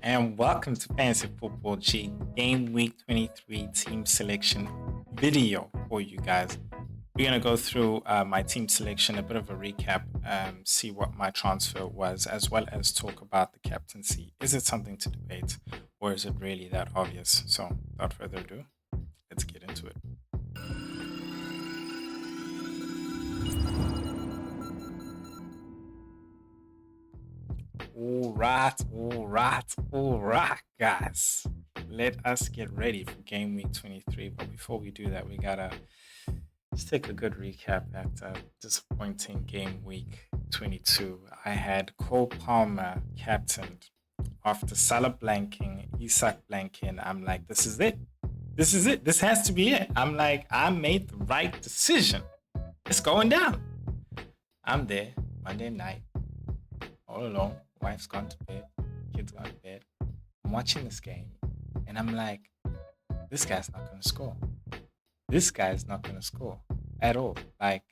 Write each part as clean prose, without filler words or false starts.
And welcome to Fantasy Football G Game Week 23 team selection video for you guys. We're going to go through my team selection, a bit of a recap, see what my transfer was, as well as talk about the captaincy. Is it something to debate, or is it really that obvious? So, without further ado, let's get into it. All right, guys. Let us get ready for game week 23. But before we do that, we gotta just take a good recap at disappointing game week 22. I had Cole Palmer captained after Salah blanking, Isak blanking. I'm like, this is it. This is it. This has to be it. I'm like, I made the right decision. It's going down. I'm there Monday night, all alone. Wife's gone to bed, kids gone to bed. I'm watching this game, and I'm like, this guy's not going to score. This guy's not going to score at all. Like,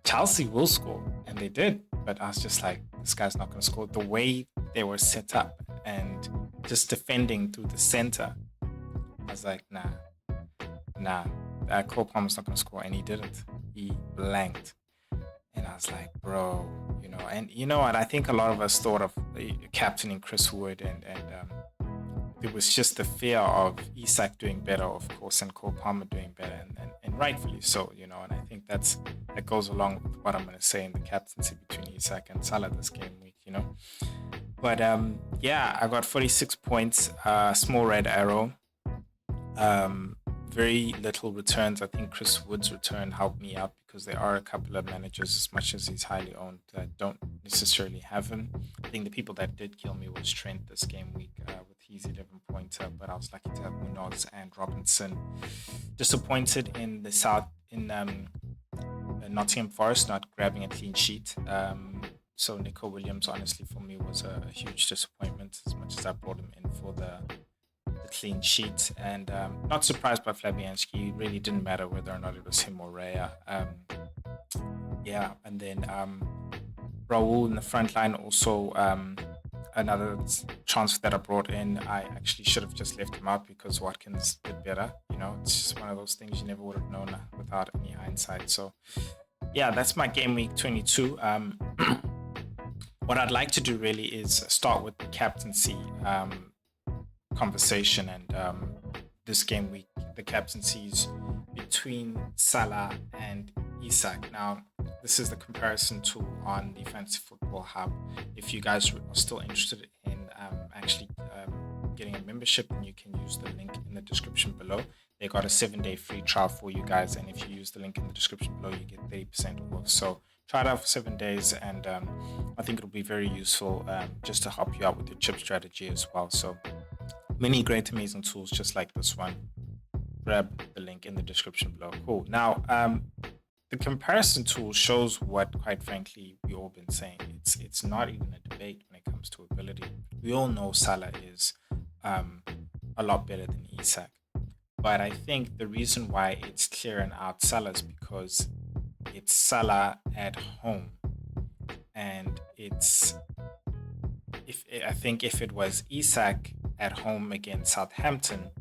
Chelsea will score, and they did, but I was just like, this guy's not going to score. The way they were set up and just defending through the center, I was like, nah. Cole Palmer's not going to score, and he didn't. He blanked. And I was like, bro, and you know what? I think a lot of us thought of captaining Chris Wood, and there was just the fear of Isak doing better, of course, and Cole Palmer doing better, and rightfully so, and I think that goes along with what I'm going to say in the captaincy between Isak and Salah this game week, But yeah, I got 46 points, small red arrow. Very little returns. I think Chris Wood's return helped me out because there are a couple of managers, as much as he's highly owned, that don't necessarily have him. I think the people that did kill me was Trent this game week with his 11 pointer, but I was lucky to have Munoz and Robinson. Disappointed in the South in Nottingham Forest not grabbing a clean sheet. So Nico Williams, honestly, for me was a huge disappointment, as much as I brought him in for the clean sheet, and not surprised by Fabianski. It really didn't matter whether or not it was him or Raya. And then Raul in the front line, also another transfer that I brought in. I actually should have just left him out because Watkins did better. It's just one of those things you never would have known without any hindsight. So yeah, that's my game week 22. What I'd like to do really is start with the captaincy conversation, and this game week the captaincies between Salah and Isak. Now, this is the comparison tool on the Fantasy Football Hub. If you guys are still interested in actually getting a membership, then you can use the link in the description below. They got a 7-day free trial for you guys, and if you use the link in the description below, you get 30% off. So try it out for 7 days, and I think it'll be very useful just to help you out with your chip strategy as well. So many great, amazing tools just like this one. Grab the link in the description below. Cool. Now, the comparison tool shows what, quite frankly, we all been saying. It's not even a debate when it comes to ability. We all know Salah is a lot better than Isak. But I think the reason why it's clearing out Salah is because it's Salah at home. And I think if it was Isak at home against Southampton,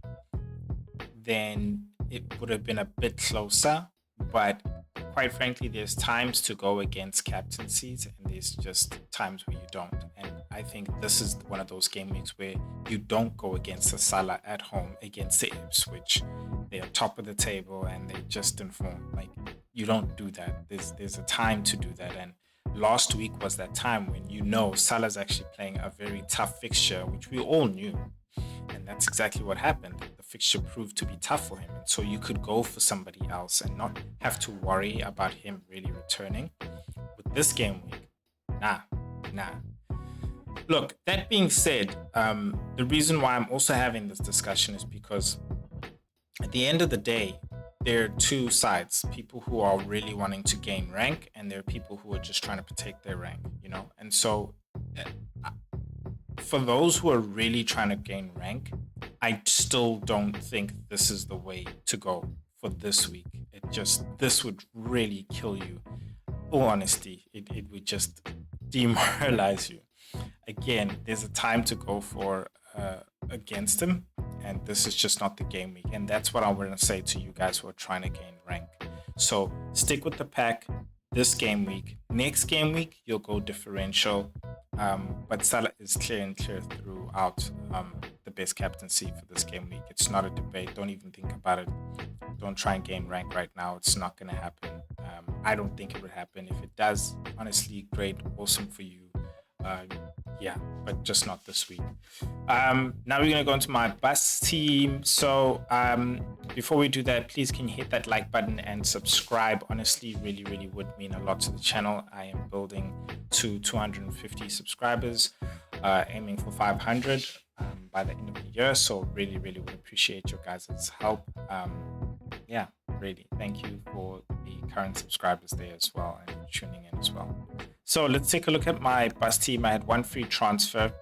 then it would have been a bit closer. But quite frankly, there's times to go against captaincies, and there's just times where you don't. And I think this is one of those game weeks where you don't go against the Salah at home against the Ipswich. They are top of the table and they just inform. Like, you don't do that. There's a time to do that. And last week was that time when Salah's actually playing a very tough fixture, which we all knew. And that's exactly what happened. The fixture proved to be tough for him. And so you could go for somebody else and not have to worry about him really returning. With this game week, nah. Look, that being said, the reason why I'm also having this discussion is because at the end of the day, there are two sides: people who are really wanting to gain rank, and there are people who are just trying to protect their rank, And so for those who are really trying to gain rank, I still don't think this is the way to go for this week. This would really kill you. All honesty, it would just demoralize you. Again, there's a time to go for against him, and this is just not the game week. And that's what I want to say to you guys who are trying to gain rank. So stick with the pack this game week. Next game week, you'll go differential. But Salah is clear and clear throughout the best captaincy for this game week. It's not a debate. Don't even think about it. Don't try and gain rank right now. It's not going to happen. I don't think it would happen. If it does, honestly, great, awesome for you. Yeah, but just not this week. Now we're going to go into my bus team. So before we do that, please can you hit that like button and subscribe. Honestly, really, really would mean a lot to the channel. I am building to 250 subscribers, aiming for 500 by the end of the year. So really, really would appreciate your guys' help. Yeah, really, thank you for the current subscribers there as well and tuning in as well. So let's take a look at my bus team. I had one free transfer,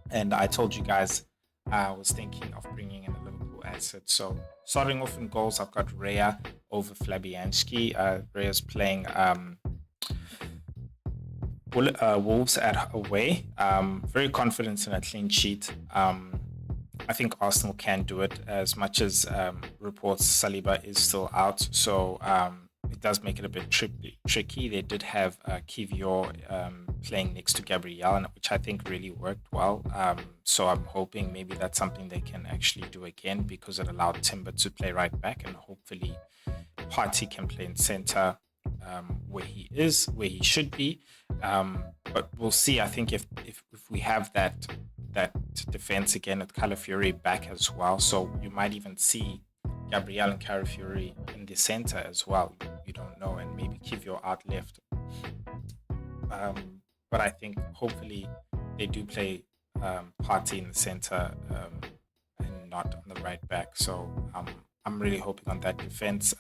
and I told you guys I was thinking of bringing in a Liverpool asset. So starting off in goals, I've got Raya over Fabianski. Raya's playing Wolves at away. Very confident in a clean sheet. I think Arsenal can do it, as much as reports Saliba is still out. So it does make it a bit tricky. They did have Kivior playing next to Gabriel, which I think really worked well. So I'm hoping maybe that's something they can actually do again, because it allowed Timber to play right back, and hopefully Partey can play in center where he should be. But we'll see. I think if we have that defense again with Calafiori back as well, so you might even see Gabriel and Calafiori in the center as well. You don't know, and maybe Kivior out left. But I think hopefully they do play Partey in the center and not on the right back. So I'm really hoping on that defense.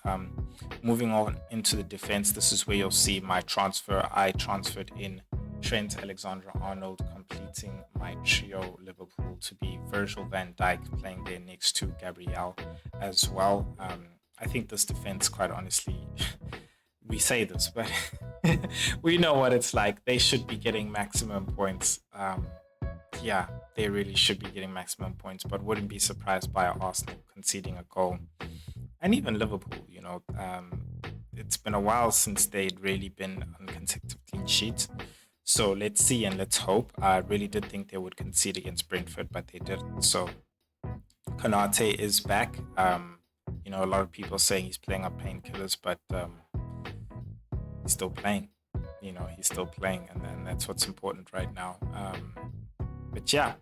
Moving on into the defense, this is where you'll see my transfer. I transferred in Trent Alexander-Arnold, completing my trio Liverpool to be Virgil van Dijk playing there next to Gabriel as well. I think this defense, quite honestly, we say this, but we know what it's like. They should be getting maximum points. Yeah, they really should be getting maximum points, but wouldn't be surprised by Arsenal conceding a goal. And even Liverpool, it's been a while since they'd really been on consecutive clean sheets. So let's see and let's hope. I really did think they would concede against Brentford, but they didn't. So Konate is back. A lot of people saying he's playing up painkillers, but he's still playing. He's still playing, and then that's what's important right now. But yeah,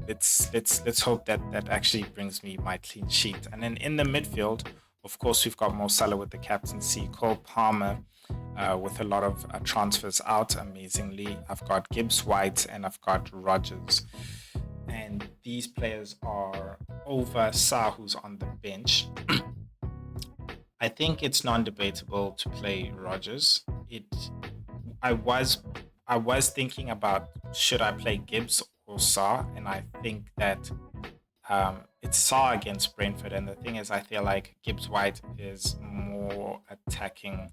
let's hope that actually brings me my clean sheet. And then in the midfield, of course, we've got Mo Salah with the captaincy, Cole Palmer with a lot of transfers out, amazingly. I've got Gibbs White and I've got Rodgers. And these players are over Salah, who's on the bench. I think it's non-debatable to play Rodgers. I was thinking about, should I play Gibbs or Salah, and I think that it's Salah against Brentford. And the thing is, I feel like Gibbs White is more attacking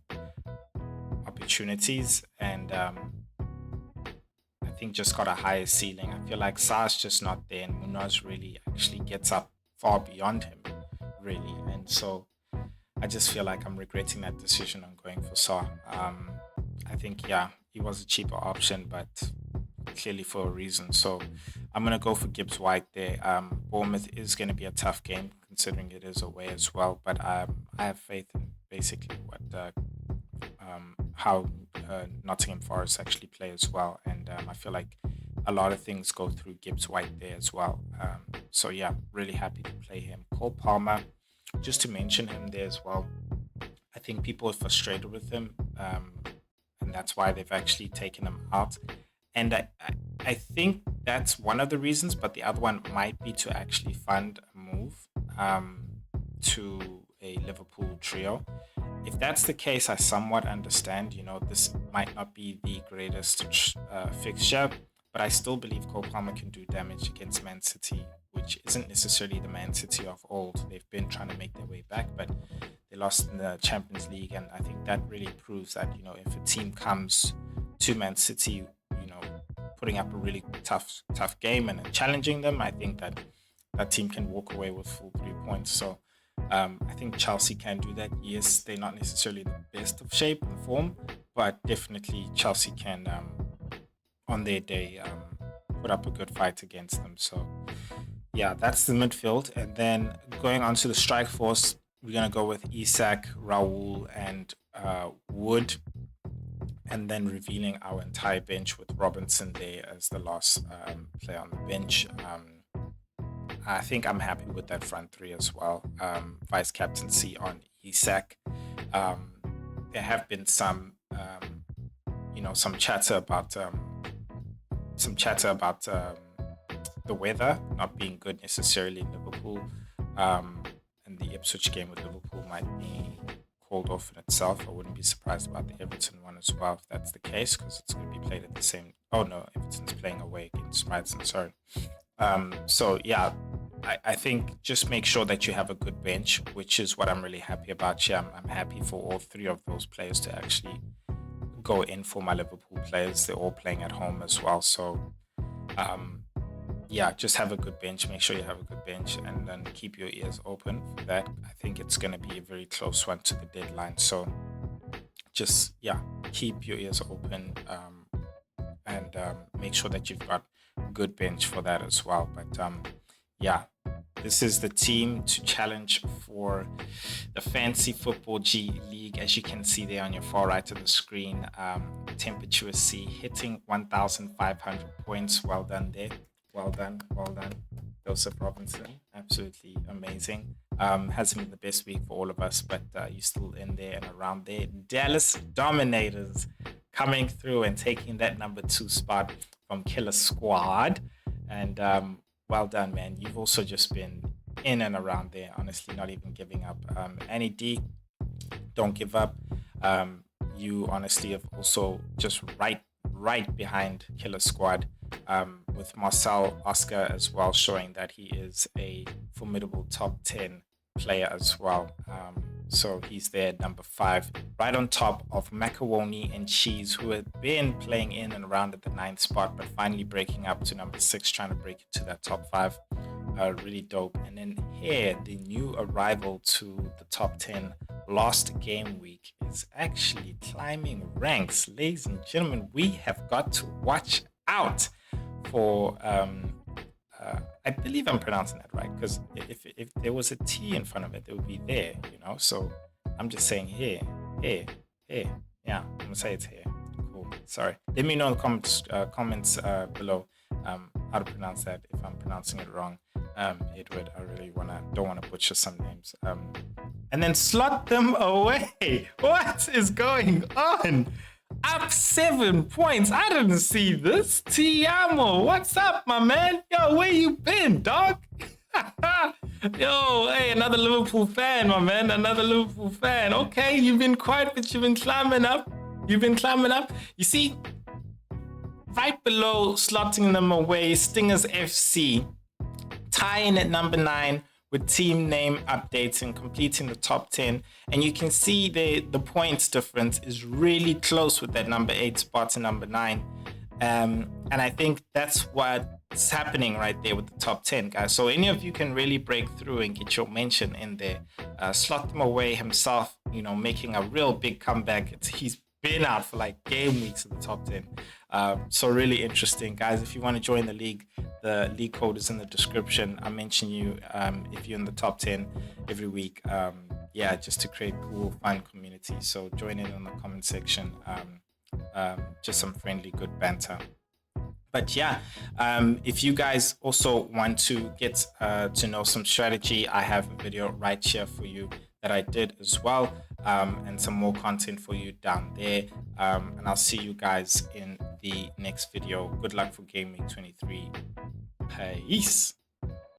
opportunities, and I think just got a higher ceiling. I feel like Salah's just not there, and Munoz really actually gets up far beyond him, really. And so I just feel like I'm regretting that decision on going for Salah. I think, he was a cheaper option, but clearly for a reason. So I'm going to go for Gibbs White there. Bournemouth is going to be a tough game, considering it is away as well. But I have faith in basically how Nottingham Forest actually play as well. And I feel like a lot of things go through Gibbs White there as well. So yeah, really happy to play him. Cole Palmer, just to mention him there as well. I think people are frustrated with him. And that's why they've actually taken him out. And I think that's one of the reasons, but the other one might be to actually fund a move to a Liverpool trio. If that's the case, I somewhat understand. This might not be the greatest fixture, but I still believe Cole Palmer can do damage against Man City, which isn't necessarily the Man City of old. They've been trying to make their way back, but they lost in the Champions League, and I think that really proves that, if a team comes to Man City, putting up a really tough game and challenging them, I think that team can walk away with full 3 points. So I think Chelsea can do that. Yes, they're not necessarily the best of shape and form, but definitely Chelsea can, on their day, put up a good fight against them. So yeah, that's the midfield. And then going on to the strike force, we're going to go with Isak, Raul, and Wood. And then revealing our entire bench with Robinson there as the last player on the bench. I think I'm happy with that front three as well. Vice captaincy on Isak. There have been some, some chatter about the weather not being good necessarily in Liverpool, and the Ipswich game with Liverpool might be called off in itself. I wouldn't be surprised about the Everton one as well if that's the case, because it's going to be played at the same. Oh no, Everton's playing away against Brighton. Sorry. So yeah, I think just make sure that you have a good bench, which is what I'm really happy about here. I'm happy for all three of those players to actually go in for my Liverpool players. They're all playing at home as well. So yeah, just have a good bench. Make sure you have a good bench, and then keep your ears open for that. I think it's going to be a very close one to the deadline. So just, keep your ears open, and make sure that you've got a good bench for that as well. But this is the team to challenge for the Fantasy Football G League. As you can see there on your far right of the screen, Temperature C hitting 1,500 points. Well done there. Well done. Joseph Robinson, absolutely amazing. Hasn't been the best week for all of us, but you're still in there and around there. Dallas Dominators coming through and taking that number 2 spot from Killer Squad. And well done, man. You've also just been in and around there, honestly, not even giving up. Annie D, don't give up. You honestly have also just right behind Killer Squad, with Marcel Oscar as well, showing that he is a formidable top 10 player as well. So he's there, number 5, right on top of Macaroni and Cheese, who had been playing in and around at the 9th spot, but finally breaking up to number 6, trying to break it to that top 5. Really dope. And then here, the new arrival to the top 10 last game week is actually climbing ranks. Ladies and gentlemen, we have got to watch out for I believe I'm pronouncing that right, because if there was a T in front of it, it would be there, so I'm just saying here. Yeah, I'm gonna say it's here. Cool. Sorry, let me know in the comments below how to pronounce that if I'm pronouncing it wrong. Edward, I really don't want to butcher some names. And then slot them away. What is going on? Up 7 points. I didn't see this. Tiamo, what's up, my man? Yo, where you been, dog? Yo, hey, another Liverpool fan, my man. Another Liverpool fan. Okay, you've been quiet, but you've been climbing up. You see, right below slotting them away, Stingers FC, tying at number 9 with team name updates and completing the top 10. And you can see the points difference is really close with that number 8 spot to number 9. And I think that's what's happening right there with the top 10, guys. So any of you can really break through and get your mention in there. Slot them away himself, making a real big comeback. He's been out for like game weeks in the top 10. So really interesting, guys. If you want to join the league code is in the description. I mention you if you're in the top 10 every week. Just to create cool, fun community. So join in the comment section. Just some friendly, good banter. But if you guys also want to get to know some strategy, I have a video right here for you that I did as well, and some more content for you down there. And I'll see you guys in the next video. Good luck for Game Week 23. Peace.